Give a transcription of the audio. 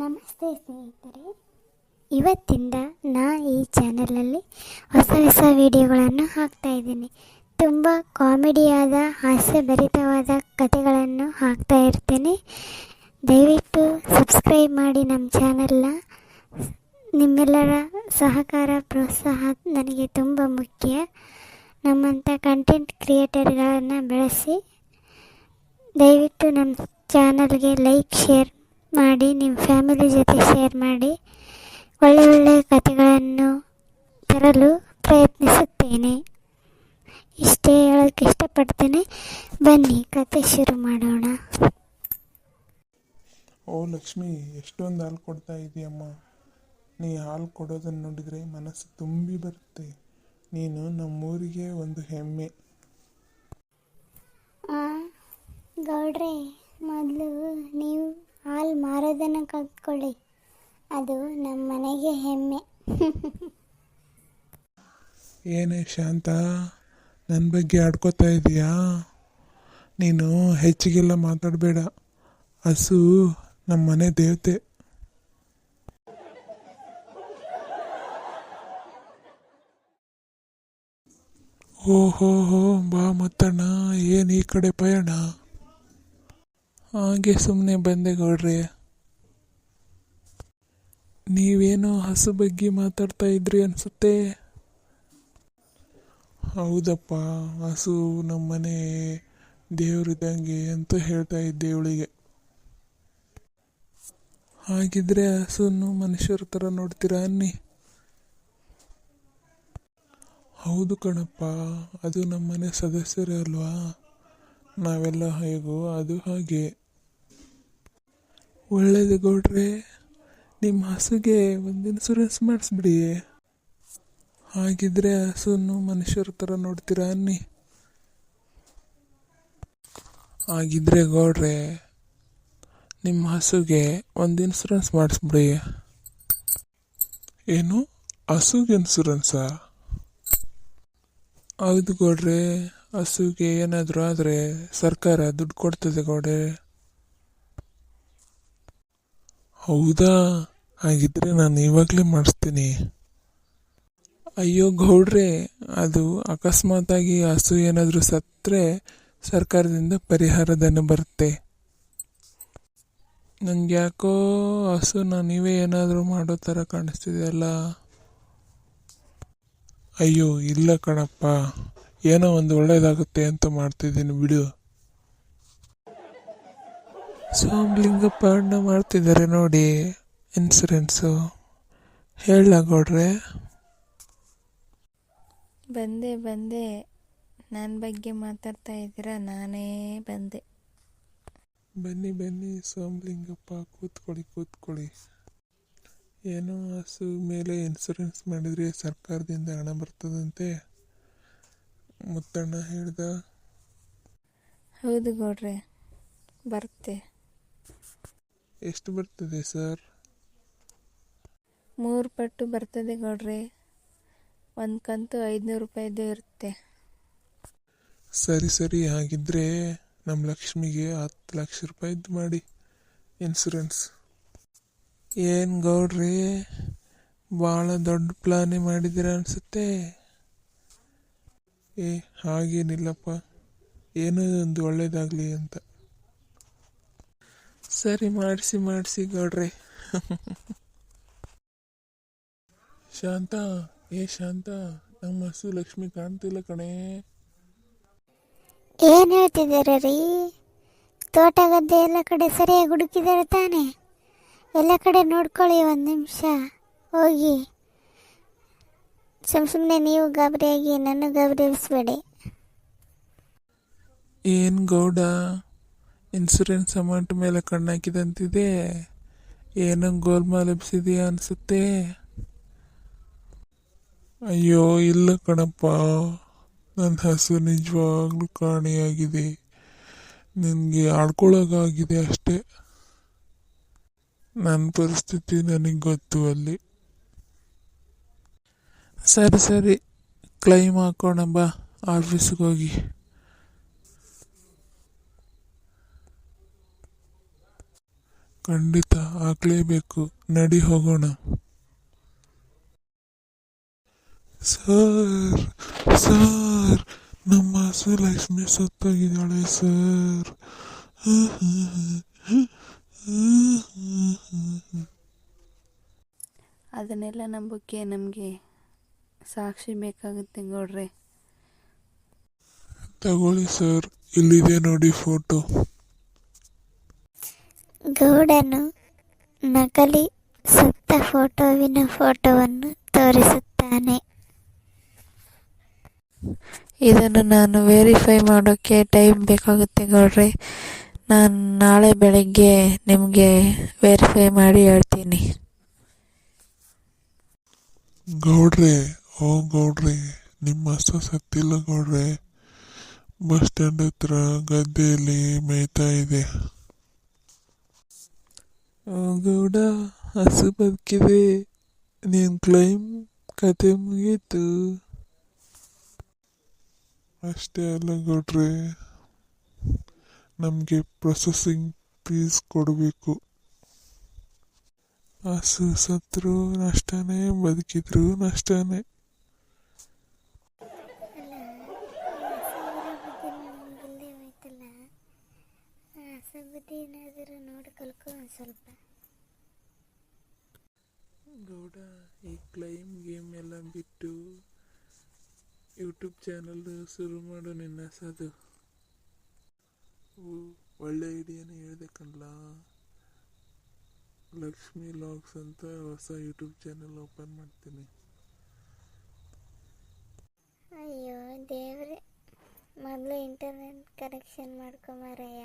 ನಮಸ್ತೆ ಸ್ನೇಹಿತರೆ, ಇವತ್ತಿಂದ ಈ ಚಾನಲಲ್ಲಿ ಹೊಸ ವಿಡಿಯೋಗಳನ್ನು ಹಾಕ್ತಾಯಿದ್ದೀನಿ. ತುಂಬ ಕಾಮಿಡಿಯಾದ ಹಾಸ್ಯಭರಿತವಾದ ಕಥೆಗಳನ್ನು ಹಾಕ್ತಾ ಇರ್ತೀನಿ. ದಯವಿಟ್ಟು ಸಬ್ಸ್ಕ್ರೈಬ್ ಮಾಡಿ ನಮ್ಮ ಚಾನಲ್ನ. ನಿಮ್ಮೆಲ್ಲರ ಸಹಕಾರ ಪ್ರೋತ್ಸಾಹ ನನಗೆ ತುಂಬ ಮುಖ್ಯ. ನಮ್ಮಂಥ ಕಂಟೆಂಟ್ ಕ್ರಿಯೇಟರ್ಗಳನ್ನು ಬೆಳೆಸಿ ದಯವಿಟ್ಟು ನಮ್ಮ ಚಾನಲ್ಗೆ ಲೈಕ್, ಶೇರ್ ಮಾಡಿ, ನಿಮ್ಮ ಫ್ಯಾಮಿಲಿ ಜೊತೆ ಶೇರ್ ಮಾಡಿ. ಒಳ್ಳೆಯ ಕಥೆಗಳನ್ನು ತರಲು ಪ್ರಯತ್ನಿಸುತ್ತೇನೆ. ಇಷ್ಟೇ ಹೇಳೋಕ್ಕೆ ಇಷ್ಟಪಡ್ತೇನೆ. ಬನ್ನಿ ಕತೆ ಶುರು ಮಾಡೋಣ. ಓ ಲಕ್ಷ್ಮಿ, ಎಷ್ಟೊಂದು ಹಾಲು ಕೊಡ್ತಾ ಇದೆಯಮ್ಮ. ನೀ ಹಾಲು ಕೊಡೋದನ್ನು ನೋಡಿದರೆ ಮನಸ್ಸು ತುಂಬಿ ಬರುತ್ತೆ. ನೀನು ನಮ್ಮೂರಿಗೆ ಒಂದು ಹೆಮ್ಮೆ. ಗೌಡ್ರೆ, ಮೊದಲು ನೀವು ಹಾಲು ಮಾರೋದನ್ನು ಕಲ್ತ್ಕೊಳ್ಳಿ. ಅದು ನಮ್ಮ ಮನೆಗೆ ಹೆಮ್ಮೆ. ಏನೇ ಶಾಂತ, ನನ್ನ ಬಗ್ಗೆ ಆಡ್ಕೋತಾ ಇದೀಯಾ? ನೀನು ಹೆಚ್ಚಿಗೆಲ್ಲ ಮಾತಾಡಬೇಡ. ಹಸು ನಮ್ಮ ಮನೆ ದೇವತೆ. ಓಹೋ ಬಾ ಮತ್ತಣ್ಣ, ಏನು ಈ ಕಡೆ ಪಯಣ? ಹಾಗೆ ಸುಮ್ಮನೆ ಬಂದೆ ಗೌಡ್ರೆ. ನೀವೇನೋ ಹಸು ಬಗ್ಗೆ ಮಾತಾಡ್ತಾ ಇದ್ರಿ ಅನಿಸುತ್ತೆ. ಹೌದಪ್ಪ, ಹಸು ನಮ್ಮನೆ ದೇವರಿದ್ದಂಗೆ ಅಂತ ಹೇಳ್ತಾ ಇದ್ದೆ ಇವಳಿಗೆ. ಹಾಗಿದ್ರೆ ಹಸುನ್ನು ಮನುಷ್ಯರ ಥರ ನೋಡ್ತೀರಾ ಅನ್ನಿ? ಹೌದು ಕಣಪ್ಪ, ಅದು ನಮ್ಮನೆ ಸದಸ್ಯರೇ ಅಲ್ವಾ. ನಾವೆಲ್ಲ ಹೇಗೋ ಅದು ಹಾಗೆ. ಒಳ್ಳೇದು ಗೌಡ್ರೆ, ನಿಮ್ಮ ಹಸುಗೆ ಒಂದು ಇನ್ಸೂರೆನ್ಸ್ ಮಾಡಿಸ್ಬಿಡಿ. ಹಾಗಿದ್ರೆ ಹಸುನ್ನು ಮನುಷ್ಯರ ಥರ ನೋಡ್ತೀರಾ ಅನ್ನಿ? ಹಾಗಿದ್ರೆ ಗೌಡ್ರೆ, ನಿಮ್ಮ ಹಸುಗೆ ಒಂದು ಇನ್ಸೂರೆನ್ಸ್ ಮಾಡಿಸ್ಬಿಡಿ. ಏನು, ಹಸುಗೆ ಇನ್ಸೂರೆನ್ಸಾ? ಹೌದು ಗೌಡ್ರೆ, ಹಸುಗೆ ಏನಾದರೂ ಆದರೆ ಸರ್ಕಾರ ದುಡ್ಡು ಕೊಡ್ತದೆ ಗೌಡ್ರೆ. ಹೌದಾ? ಹಾಗಿದ್ರೆ ನಾನು ಇವಾಗಲೇ ಮಾಡಿಸ್ತೀನಿ. ಅಯ್ಯೋ ಗೌಡ್ರೆ, ಅದು ಅಕಸ್ಮಾತಾಗಿ ಹಸು ಏನಾದರೂ ಸತ್ತರೆ ಸರ್ಕಾರದಿಂದ ಪರಿಹಾರ ಧನ ಬರುತ್ತೆ. ನನಗೆ ಯಾಕೋ ಹಸುನ ನೀವೇ ಏನಾದರೂ ಮಾಡೋ ಥರ ಕಾಣಿಸ್ತಿದೆ ಅಲ್ಲ? ಅಯ್ಯೋ ಇಲ್ಲ ಕಣಪ್ಪ, ಏನೋ ಒಂದು ಒಳ್ಳೇದಾಗುತ್ತೆ ಅಂತ ಮಾಡ್ತಿದ್ದೀನಿ ಬಿಡು. ಸೋಮಲಿಂಗಪ್ಪ ಅಣ್ಣ ಮಾಡ್ತಿದ್ದಾರೆ ನೋಡಿ ಇನ್ಸೂರೆನ್ಸು. ಹೇಳ ಗೌಡ್ರೆ? ಬಂದೆ ನನ್ನ ಬಗ್ಗೆ ಮಾತಾಡ್ತಾ ಇದ್ದೀರಾ? ನಾನೇ ಬಂದೆ. ಬನ್ನಿ ಸೋಮಲಿಂಗಪ್ಪ, ಕೂತ್ಕೊಳ್ಳಿ. ಏನೋ ಹಸು ಮೇಲೆ ಇನ್ಸೂರೆನ್ಸ್ ಮಾಡಿದರೆ ಸರ್ಕಾರದಿಂದ ಹಣ ಬರ್ತದಂತೆ ಮುತ್ತಣ್ಣ ಹೇಳ್ದ. ಹೌದು ಗೌಡ್ರೆ, ಬರುತ್ತೆ. ಎಷ್ಟು ಬರ್ತದೆ ಸರ್? 3 ಪಟ್ಟು ಬರ್ತದೆ ಗೌಡ್ರೆ. ಒಂದು ಕಂತು 500 ರೂಪಾಯಿದು ಇರುತ್ತೆ. ಸರಿ, ಹಾಗಿದ್ರೆ ನಮ್ಮ ಲಕ್ಷ್ಮಿಗೆ 10 ಲಕ್ಷ ರೂಪಾಯಿದ್ದು ಮಾಡಿ ಇನ್ಸೂರೆನ್ಸ್. ಏನು ಗೌಡ್ರಿ, ಭಾಳ ದೊಡ್ಡ ಪ್ಲಾನೇ ಮಾಡಿದ್ದೀರ ಅನಿಸುತ್ತೆ. ಹಾಗೇನಿಲ್ಲಪ್ಪ, ಏನೋ ಒಂದು ಒಳ್ಳೇದಾಗಲಿ ಅಂತ. ಸರಿ, ಮಾಡಿಸಿ ಗೌಡ್ರೆ. ಶಾಂತ, ಶಾಂತ, ನಮ್ಮ ಹಸು ಲಕ್ಷ್ಮಿ ಕಾಣ್ತಿಲ್ಲ ಕಣೆ. ಏನು ಹೇಳ್ತಿದ್ದೀರ ರೀ? ತೋಟ ಗದ್ದೆ ಎಲ್ಲ ಕಡೆ ಸರಿಯಾಗಿ ಹುಡುಕಿದ್ದಾರೆ ತಾನೆ? ಎಲ್ಲ ಕಡೆ ನೋಡ್ಕೊಳ್ಳಿ, ಒಂದು ನಿಮಿಷ ಹೋಗಿ. ಸುಮ್ಮನೆ ನೀವು ಗಾಬರಿಯಾಗಿ ನನ್ನ ಗಾಬರಿಸಬೇಡಿ. ಏನು ಗೌಡ, ಇನ್ಸೂರೆನ್ಸ್ ಅಮೌಂಟ್ ಮೇಲೆ ಕಣ್ಣಾಕಿದಂತಿದೆ. ಏನೋ ಗೋಲ್ಮಾಲ್ ಎಬ್ಸಿದೆಯಾ ಅನಿಸುತ್ತೆ. ಅಯ್ಯೋ ಇಲ್ಲ ಕಣಪ್ಪ, ನನ್ನ ಹಸು ನಿಜವಾಗ್ಲೂ ಕಾಣೆಯಾಗಿದೆ. ನಿನಗೆ ಆಡ್ಕೊಳ್ಳೋಕ್ಕಾಗಿದೆ ಅಷ್ಟೇ. ನನ್ನ ಪರಿಸ್ಥಿತಿ ನನಗೆ ಗೊತ್ತು ಅಲ್ಲಿ. ಸರಿ, ಕ್ಲೈಮ್ ಹಾಕೋಣ ಬಾ ಆಫೀಸ್ಗೆ ಹೋಗಿ. ಖಂಡಿತ ಆಗಲೇಬೇಕು. ನಡಿ ಹೋಗೋಣ. ಸರ್, ಸರ್, ನಮ್ಮ ಹಸು ಲಕ್ಷ್ಮಿ ಸತ್ತೋಗಿದ್ದಾಳೆ ಸರ್. ಅದನ್ನೆಲ್ಲ ನಂಬೋಕ್ಕೆ ನಮಗೆ ಸಾಕ್ಷಿ ಬೇಕಾಗುತ್ತೆ ಗೌಡ್ರೆ. ತಗೊಳ್ಳಿ ಸರ್, ಇಲ್ಲಿದೆ ನೋಡಿ ಫೋಟೋ. ಗೌಡನು ನಕಲಿ ಸತ್ತ ಫೋಟೋವನ್ನು ತೋರಿಸುತ್ತಾನೆ. ಇದನ್ನು ನಾನು ವೆರಿಫೈ ಮಾಡೋಕ್ಕೆ ಟೈಮ್ ಬೇಕಾಗುತ್ತೆ ಗೌಡ್ರೆ. ನಾನು ನಾಳೆ ಬೆಳಗ್ಗೆ ನಿಮಗೆ ವೆರಿಫೈ ಮಾಡಿ ಹೇಳ್ತೀನಿ. ಗೌಡ್ರೆ, ಓ ಗೌಡ್ರೆ, ನಿಮ್ಮ ಹಸು ಸತ್ತಿಲ್ಲ ಗೌಡ್ರೆ. ಬಸ್ ಸ್ಟ್ಯಾಂಡ್ ಹತ್ರ ಗದ್ದೆಯಲ್ಲಿ ಮೇಯ್ತಾ ಇದೆ. ಓ ಗೌಡ, ಹಸು ಬದುಕಿದೆ. ನೀನ್ ಕ್ಲೈಮ್ ಕತೆ ಮುಗೀತು. ಅಷ್ಟೇ ಅಲ್ಲ ಗೌಡ್ರೆ, ನಮಗೆ ಪ್ರೊಸೆಸಿಂಗ್ ಫೀಸ್ ಕೊಡಬೇಕು. ಹಸು ಸತ್ರು ನಷ್ಟನೇ, ಬದುಕಿದ್ರು ನಷ್ಟನೇ. ಬುದ್ಧಿನಾದರೂ ನೋಡಿ ಕಲ್ಕೊ ಒಂದು ಸ್ವಲ್ಪ. ಗೌಡ, ಈ ಕ್ಲೈಮ್ ಗೇಮ್ ಎಲ್ಲ ಬಿಟ್ಟು ಯೂಟ್ಯೂಬ್ ಚಾನಲ್ ಶುರು ಮಾಡು ನಿನ್ನ ಹಸದು. ಒಳ್ಳೆ ಐಡಿಯಾನೇ ಹೇಳಿದೆ ಕಣ್ಲ. ಲಕ್ಷ್ಮಿ ಲಾಗ್ಸ್ ಅಂತ ಹೊಸ ಯೂಟ್ಯೂಬ್ ಚಾನಲ್ ಓಪನ್ ಮಾಡ್ತೀನಿ. ಅಯ್ಯೋ ದೇವ್ರೆ, ಮೊದಲು ಇಂಟರ್ನೆಟ್ ಕನೆಕ್ಷನ್ ಮಾಡ್ಕೊಂಬಾರಯ್ಯ.